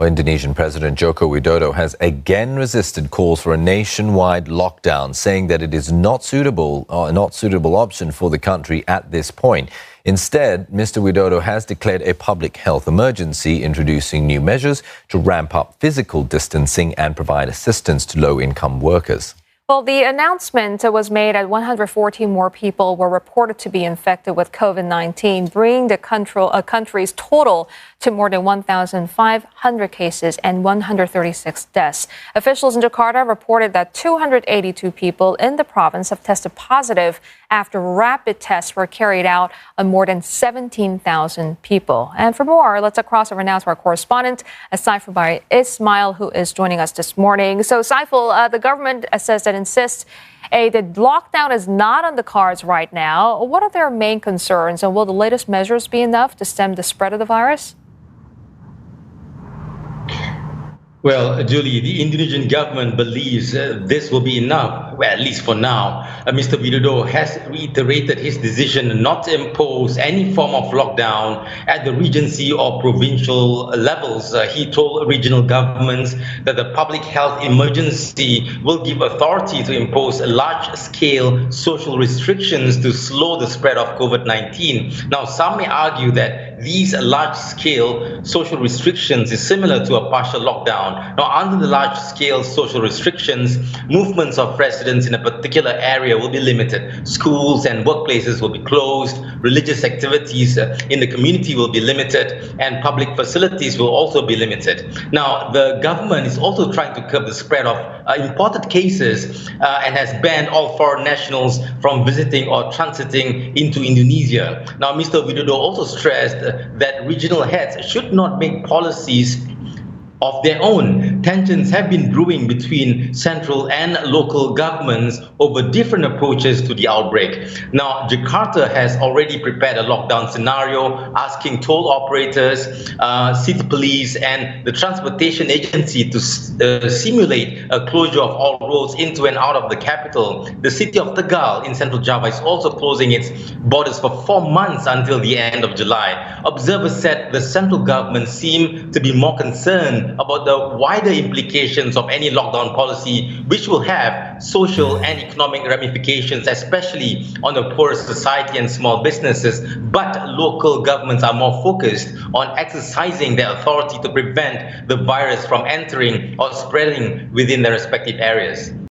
Indonesian President Joko Widodo has again resisted calls for a nationwide lockdown, saying that it is not suitable option for the country at this point. Instead, Mr. Widodo has declared a public health emergency, introducing new measures to ramp up physical distancing and provide assistance to low-income workers. Well, the announcement was made as 114 more people were reported to be infected with COVID-19, bringing the country's total to more than 1,500 cases and 136 deaths. Officials in Jakarta reported that 282 people in the province have tested positive after rapid tests were carried out on more than 17,000 people. And for more, let's cross over now to our correspondent, Saiful Ismail, who is joining us this morning. So, Saiful, the government says that insists the lockdown is not on the cards right now. What are their main concerns, and will the latest measures be enough to stem the spread of the virus? Well, Julie, the Indonesian government believes this will be enough, well, at least for now. Mr. Widodo has reiterated his decision not to impose any form of lockdown at the regency or provincial levels. He told regional governments that the public health emergency will give authority to impose large-scale social restrictions to slow the spread of COVID-19. Now, some may argue that these large-scale social restrictions is similar to a partial lockdown. Now, under the large-scale social restrictions, movements of residents in a particular area will be limited. Schools and workplaces will be closed. Religious activities in the community will be limited, and public facilities will also be limited. Now, the government is also trying to curb the spread of imported cases and has banned all foreign nationals from visiting or transiting into Indonesia. Now, Mr. Widodo also stressed that regional heads should not make policies of their own. Tensions have been brewing between central and local governments over different approaches to the outbreak. Now, Jakarta has already prepared a lockdown scenario, asking toll operators, city police, and the transportation agency to simulate a closure of all roads into and out of the capital. The city of Tegal in central Java is also closing its borders for 4 months until the end of July. Observers said the central government seemed to be more concerned about the wider implications of any lockdown policy, which will have social and economic ramifications, especially on the poorest society and small businesses. But local governments are more focused on exercising their authority to prevent the virus from entering or spreading within their respective areas.